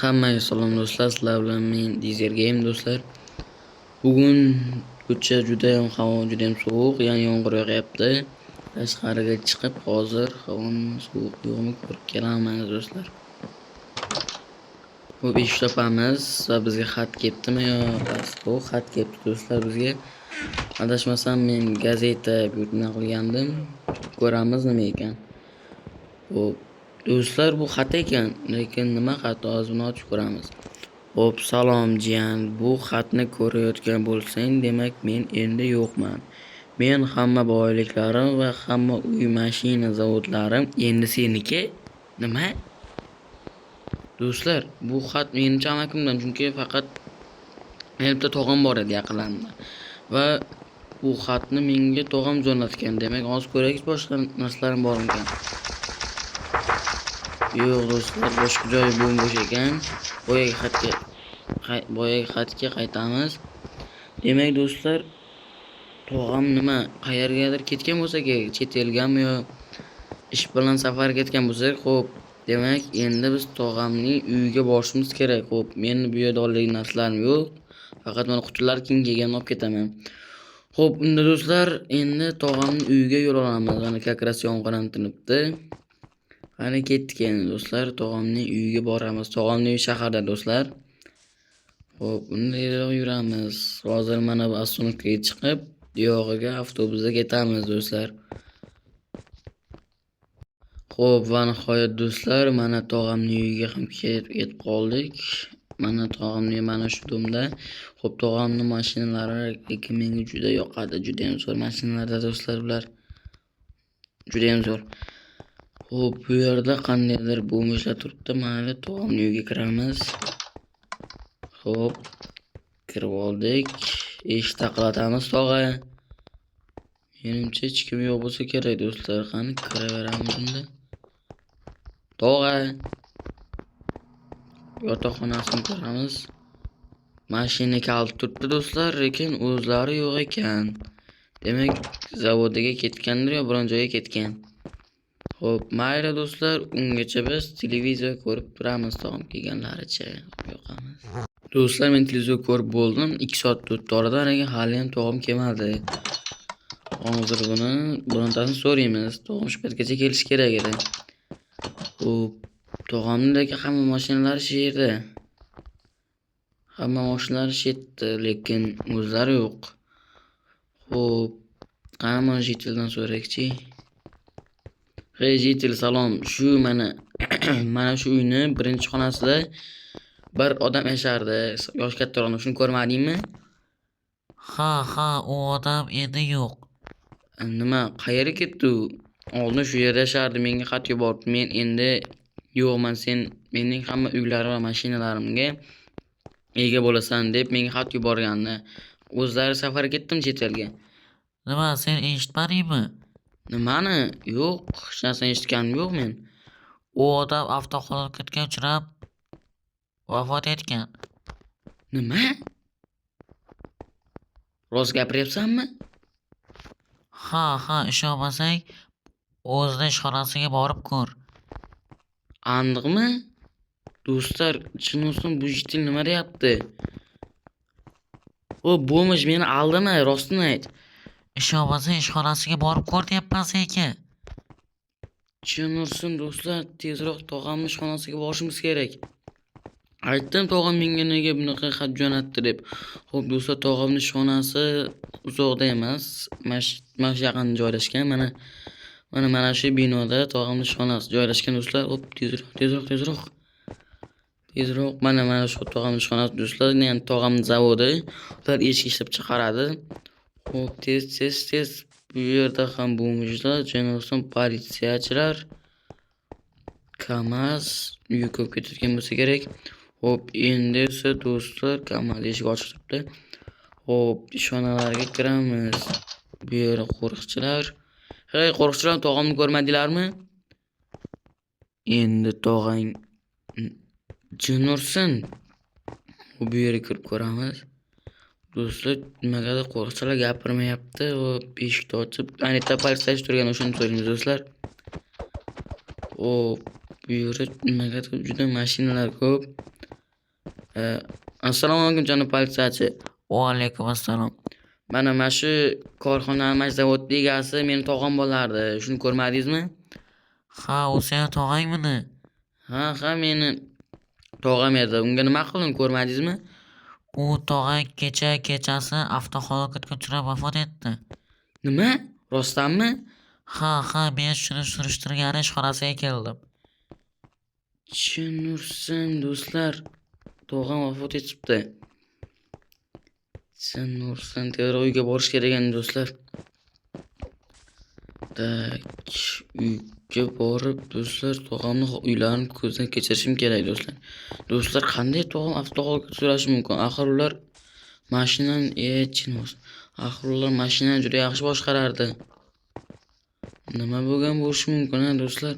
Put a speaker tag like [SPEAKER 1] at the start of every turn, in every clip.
[SPEAKER 1] Hammaga salom do'stlar, sizlar bilan men Dizer Game do'stlar. Bugun ko'cha havo juda ham sovuq, ya'ni yomg'ir yog'yapti. Tashqariga chiqib hozir havoning sovuqligini ko'rib kelaman do'stlar. Xo'p, ish topamiz va bizga xat kelibdimi yo bu xat kelibdi do'stlar bizga. Adashmasam men gazeta buyurtma qilgandim. Ko'ramiz nima ekan. Xo'p, do'stlar bu xat ekan, lekin nima xat hozir buni ochib ko'ramiz. Xo'p, salom jiyan, bu xatni ko'rayotgan bo'lsang, demak men endi yo'qman. Men hamma boyliklarim va hamma uy mashina zavodlarim endi seniki. Nima? Do'stlar, bu xat menimcha amakimdan, chunki faqat bitta tog'am bor edi yaqinlarimda. Va bu xatni menga tog'am jo'natgan. Demak, hozir ko'raylik boshqa narsalarim bormikan. Yo'q do'stlar, boshqa joy bo'sh ekan. Boyagi xatga qaytamiz. Demak do'stlar, tog'am nima qayergadir ketgan bo'lsa kerak, chet elgami yo ish bilan safarga ketgan bo'lsa, xo'p, demak endi biz tog'amning uyiga borishimiz kerak. Xo'p, meni bu yerda oladigan narsalarim yo'q. Faqat mana qutilar keyin kelganini olib ketaman. Xo'p, unda do'stlar, endi tog'amning uyiga yo'l olamiz. Mana kakras yomg'irdan tinibdi. Qani ketdik endi do'stlar, tog'amning uyiga boramiz. Tog'amning uyi shaharda do'stlar. Xo'p, unda yuramiz. Hozir mana bu avtomobilga chiqib, yog'iga avtobusga ketamiz do'stlar. Xo'p, va nihoyat do'stlar, mana tog'amning uyiga ham yetib qoldik. Mana tog'amning mana shu domda. Xo'p, tog'amning mashinalari lekin menga juda yoqadi, juda ham zo'r mashinalarda do'stlar bular. Juda ham zo'r. Xo'p, bu yerda qandaydir bo'mishlar turibdi. Mana tog'amning uyiga kiramiz. Xo'p, kirib oldik. Eshik taqlatamiz tog'a. Menimcha hech kim yo'q bo'lsa kerak do'stlar. Qani kiraveramiz unda. Tog'a. Yotoqxonasini ko'ramiz. Mashina kaliti turibdi do'stlar, lekin o'zlari yo'q ekan. Demak, zavodiga ketgandir yo biron joyga ketgan. Xo'p, mayli do'stlar, ungacha biz televizor ko'rib turamiz tog'am kelganlaricha. Yo'qamiz. Do'stlar, men televizor ko'rib bo'ldim. 2 soat o'tdi oradan, lekin hali ham tog'am kelmadi. Hozir buni birontasini so'raymiz. Tog'am shu paytgacha kelishi kerak edi. Xo'p, tog'amdagi hamma mashinalari shu yerda. Hamma mashinalar shu yerda, lekin o'zlari yo'q. Xo'p, qani mana jitildan so'raylikchi. Hey jitil, salom. Shu mana mana shu uyni birinchi xonasida bir odam yashardi. Yosh kattaroq, shuni ko'rmadingmi?
[SPEAKER 2] Ha, u odam endi yo'q.
[SPEAKER 1] Nima, qayerga ketdi u? Oldin shu yerda yashardi, menga xat yubordi. Men endi yo'qman, sen mening hamma uylarim va mashinalarimga ega bo'lasan deb menga xat yuborgandi. O'zlari safarga ketdim chet elga.
[SPEAKER 2] Nima, sen eshitmadingmi?
[SPEAKER 1] Nimani? Yo'q, hech narsa eshitganim yo'q men.
[SPEAKER 2] U odam avtohalokatga uchrab vafot etgan.
[SPEAKER 1] Nima? Rost gapiryapsanmi?
[SPEAKER 2] Ha, ishonmasang o'zini ishxonasiga borib ko'r.
[SPEAKER 1] Aniqmi? Do'stlar, chin olsin bu jitil nima deyapti? O bo'lmish, meni aldama, rostini ayt.
[SPEAKER 2] Ishonmasang ishxonasiga borib ko'r deyapman senga.
[SPEAKER 1] Chin olsin do'stlar, tezroq tog'amning ishxonasiga borishimiz kerak. Aytdim tog'am menga nega bunaqa xat jo'natdi deb. Xo'p do'stlar, tog'amning ishxonasi uzoqda emas, mana shu yaqinda joylashgan. Mana shu binoda tog'amning ishxonasi joylashgan do'stlar. Xo'p, tezroq. Mana shu tog'amning ishxonasi do'stlar, ya'ni tog'amning zavodi. Ular echki ishlab chiqaradi. Xo'p, tez. Bu yerda ham bo'lmishlar, janosan politsiyachilar. KAMAZ uyi ko'p ketayotgan bo'lsa kerak. Xo'p, endi esa do'stlar, KAMAZ eshik ochiq turibdi. Xo'p, ishxonalarga kiramiz. Bu yerda qo'riqchilar. Hey, qo'riqchilar, tog'amni ko'rmadinglarmi? Endi tog'ang jin ursin. Bu yerga kirib ko'ramiz. Do'stlar, nimagadir qo'riqchilar gapirmayapti. Xo'p, eshikni ochib, ayniqsa politsiyachi turgan o'shani so'raymiz do'stlar. Xo'p, bu yerda nimagadir juda mashinalar ko'p. Assalomu alaykum janob politsiyachi.
[SPEAKER 2] Va alaykum assalom.
[SPEAKER 1] Mana shu korxonani mana shu zavodni egasi meni tog'am bo'lardi. Shuni ko'rmadingizmi?
[SPEAKER 2] Ha, u seni tog'angmidi?
[SPEAKER 1] Ha, meni tog'am edi. Unga nima qildim ko'rmadingizmi?
[SPEAKER 2] U tog'ang kechasi avtohalokatga uchrab vafot etdi.
[SPEAKER 1] Nima? Rostdanmi?
[SPEAKER 2] Ha, men shuni surishtirgani ishxonasiga keldim.
[SPEAKER 1] Chin ursin do'stlar. Tog'am vafot etibdi. Chin ursin, tezroq uyga borish kerak endi do'stlar. Uyga borib do'stlar tog'amni uylarini ko'zdan kechirishim kerak do'stlar. Do'stlar, qanday tog'am avtohalokatga uchrashi mumkin? Axir ular mashinani juda yaxshi boshqarardi. Nima bo'lgan bo'lishi mumkin do'stlar?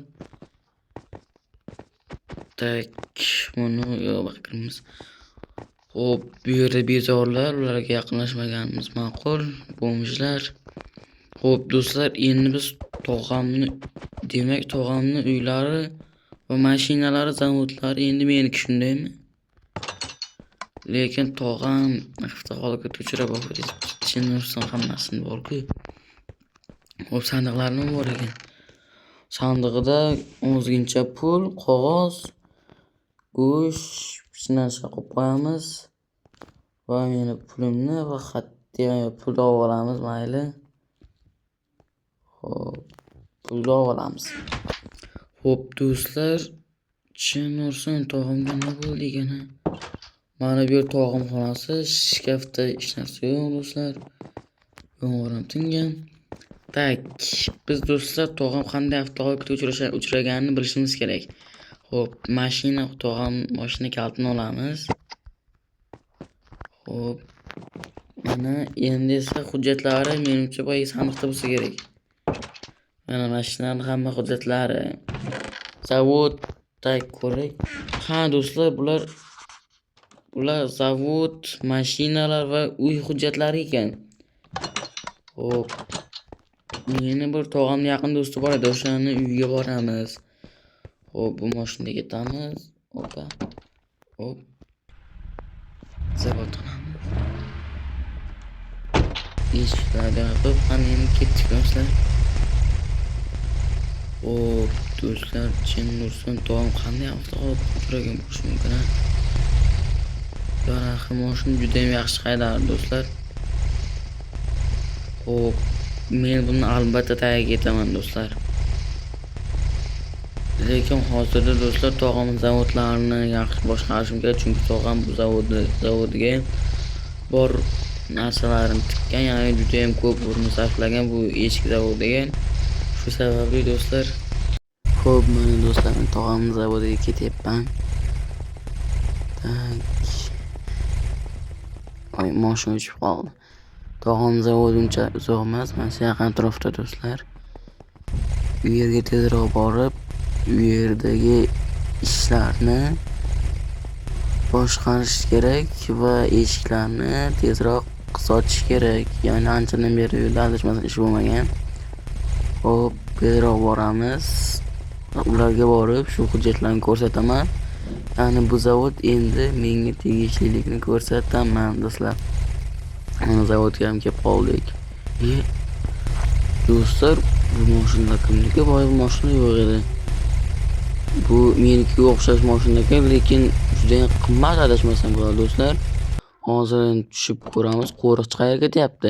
[SPEAKER 1] Buni yo'qimiz. Xo'p, bu yerda bezorilar, ularga yaqinlashmaganimiz ma'qul. Bo'lmishlar. Xo'p do'stlar, endi biz tog'amni uylari va mashinalari, zavodlari endi meniki, shundaymi? Lekin tog'am avtohalokatga uchrab vafot etibdi. Chin ursin hammasini bor-ku. Xo'p, sandiqlarni bor ekan. Sandig'ida ozgincha pul, qog'oz, go'sht, hech narsa qo'yib qo'yamiz. Va meni pulimni va xatga pul olamiz, mayli. Xo'p, pulni olamiz. Xo'p do'stlar, chin ursin tog'amga nima bo'ldi ekan? Mana bu yer tog'am xonasi, shkafda hech narsa yo'q do'stlar. Yong'orim tingan. Biz do'stlar tog'am qanday avtohalokatga uchraganini bilishimiz kerak. Xo'p, tog'am mashina kaltini olamiz. Xo'p, mana endi esa hujjatlari menimcha boy sandiqda bo'lsa kerak. Mana mashinaning hamma hujjatlari. Zavod ko'rak. Ha do'stlar, bular zavod, mashinalar va uy hujjatlari ekan. Xo'p, meni bir tog'amning yaqin do'sti bor edi, o'shani uyiga boramiz. Xo'p, bu mashinaga ketamiz. Xo'p. Zavod qilamiz. Eshiklarni yopib, qani endi ketdik do'stlar. Xo'p, do'stlar, chin ursin tog'am qanday avtohalokatga uchragan bo'lishi mumkin? Yaraxi mashina juda ham yaxshi haydar do'stlar. Xo'p, men buni albatta tagiga ketaman do'stlar. Lekin hozirda do'stlar tog'amning zavodlarini yaxshi boshqarishim kerak, chunki tog'am bu zavodiga bor narsalarini tikkan, ya'ni juda ham ko'p urin sarflagan bu eshik zavodiga. Shu sababli do'stlar. Xo'p, mana do'stlar, men tog'amning zavodiga ketyapman. Mashina uchib qoldi. Tog'am zavodi uncha uzoq emas, mana shu yaqin atrofda do'stlar. U yerga tezroq borib, u yerdagi ishlarni boshqarish kerak va eshiklarni tezroq sochish kerak. Ya'ni anchadan beri yo'lda adashmasam ish bo'lmagan. Xo'p, tezroq boramiz. Ularga borib shu hujjatlarni ko'rsataman. Ya'ni bu zavod endi menga tegishliligini ko'rsataman do'stlar. Mana zavodga ham kelib qoldik. Do'stlar, bu mashina kimniki? Bu mashina yo'q edi. Bu menikiga o'xshash mashina ekan, lekin juda ham qimmat adashmasam do'stlar. Hozir tushib ko'ramiz, qo'riqchi qayerga ketyapti?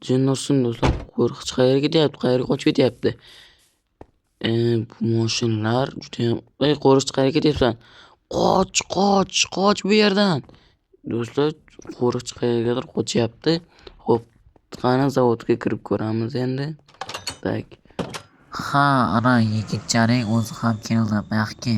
[SPEAKER 1] Jin ursin do'stlar, qo'riqchi qayerga ketyapti? Qayerga qochib ketyapti? Bu mashinalar juda ham... qo'riqchi qayerga ketyapsan? Qoch bu yerdan. Do'stlar, qo'riqchi qayergadir qochyapti. Xo'p, qani zavodga kirib ko'ramiz endi.
[SPEAKER 2] Ha, ana yigitchaning o'zi ham keldi. Baxtki.